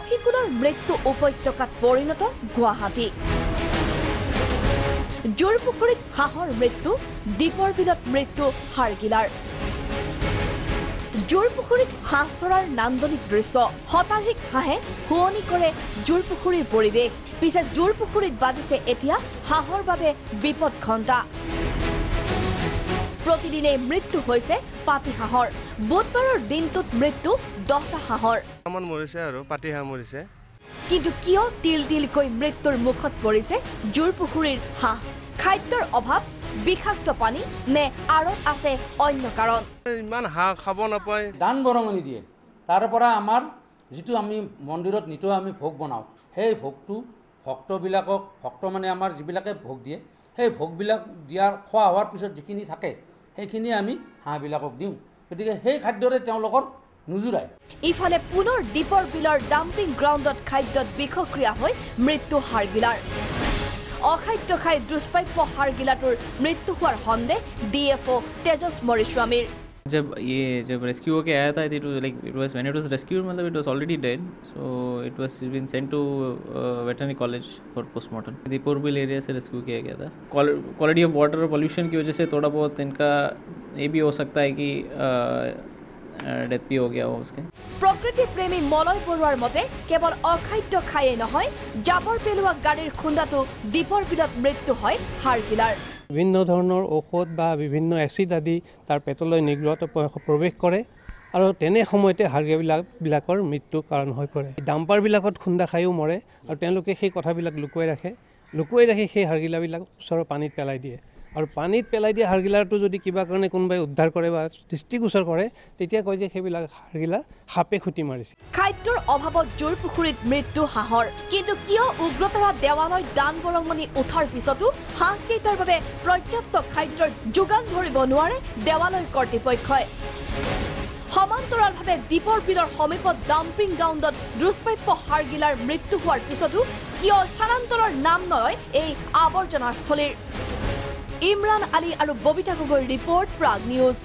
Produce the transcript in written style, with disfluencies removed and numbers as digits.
পক্ষীকুলৰ মৃত্যু উপত্যকাত পৰিণত গুৱাহাটী জোৰপুখুৰীত হাঁহৰ মৃত্যু দীপৰ বিলত মৃত্যু হাড়গিলাৰ জোৰপুখুৰীত হাঁহ চৰাৰ নান্দনিক দৃশ্য শতাধিক হাঁহে শুৱনি কৰে জোৰপুখুৰীৰ পৰিৱেশ পিছে জোৰপুখুৰীত বাজিছে এতিয়া হাঁহৰ বাবে বিপদ ঘণ্টা প্ৰতিদিনে মৃত্যু হৈছে পাতি হাঁহৰ বুধবাৰৰ দিনটোত মৃত্যু 10টা হাঁহৰ আমান মৰিছে আৰু পাতি হাঁহ মৰিছে কিন্তু কিয় তিলকৈ মৃত্যুৰ মুখত পৰিছে জোৰপুখুৰীৰ হাঁহ খাদ্যৰ অভাৱ বিষাক্ত পানী নে আৰত আছে অন্য কাৰণ ইমান হাঁহ খাব নাপায় দান বৰঙণি দিয়ে তাৰ পৰা আমাৰ যেটো আমি মন্দিৰত নিতৌ আমি ভোগ বনাও সেই ভোগটো ভক্ত মানে আমাৰ যিবিলাকে ভোগ দিয়ে সেই ভোগবিলাক দিয়াৰ খোৱা হোৱাৰ পিছত যিখিনি থাকে সেইখিনি আমি হাঁহবিলাকক দিওঁ গতিকে সেই খাদ্যৰে তেওঁলোকৰ নুজুৰায় ইফালে পুনৰ দীপৰ বিলৰ ডাম্পিং গ্ৰাউণ্ডত খাদ্যত বিষক্ৰিয়া হৈ মৃত্যু হাড়গিলাৰ অখাদ্য খাই দুষ্প্ৰাপ্য হাড়গিলাটোৰ মৃত্যু হোৱাৰ সন্দেহ ডিএফও তেজস মৰিস্বামীৰ जब रेस्क्यू होके आया था it was when it was rescued मतलब it was already dead so it was been sent to veterinary college for postmortem Deepor bill area say rescue किया गया था क्वालिटी ऑफ वाटर पोल्यूशन की वजह से थोड़ा बहुत इनका ये भी हो सकता है कि डेथ भी हो गया हो उसके प्रकृति प्रेमी मलय बरुৱাৰ মতে কেৱল অখাদ্য খায়ে নহয় জাবৰ পেলোৱা গাড়ীৰ খুন্দাটো দীপৰ বিলত মৃত্যু হয় হাড়গিলাৰ বিভিন্ন ধৰণৰ ঔষধ বা বিভিন্ন এচিড আদি তাৰ পেটলৈ নিৰ্গত প্ৰৱেশ কৰে আৰু তেনে সময়তে হাড়গিলাবিলাকৰ মৃত্যু কাৰণ হৈ পৰে ডাম্পাৰবিলাকত খুন্দা খায়ও মৰে আৰু তেওঁলোকে সেই কথাবিলাক লুকুৱাই ৰাখি সেই হাড়গিলাবিলাক ওচৰৰ পানীত পেলাই দিয়ে আৰু পানীত পেলাই দিয়া হাড়গিলাটো যদি কিবা কাৰণে কোনোবাই উদ্ধাৰ কৰে বা দৃষ্টিগোচৰ কৰে তেতিয়া কয় যে সেইবিলাক হাড়গিলা সাপে খুটি মাৰিছে খাদ্যৰ অভাৱত জোৰপুখুৰীত মৃত্যু হাঁহৰ কিন্তু কিয় উগ্ৰতৰা দেৱালয় দান বৰঙণি উঠাৰ পিছতো হাঁহকেইটাৰ বাবে পৰ্যাপ্ত খাদ্যৰ যোগান ধৰিব নোৱাৰে দেৱালয় কৰ্তৃপক্ষই সমান্তৰালভাৱে দীপৰ বিলৰ সমীপত ডাম্পিং গ্ৰাউণ্ডত দুষ্প্ৰাপ্য হাড়গিলাৰ মৃত্যু হোৱাৰ পিছতো কিয় স্থানান্তৰৰ নাম নলয় এই আৱৰ্জনাস্থলীৰ ইমৰান আলী আৰু ববিতা গগৈৰ ৰিপৰ্ট প্ৰাগ নিউজ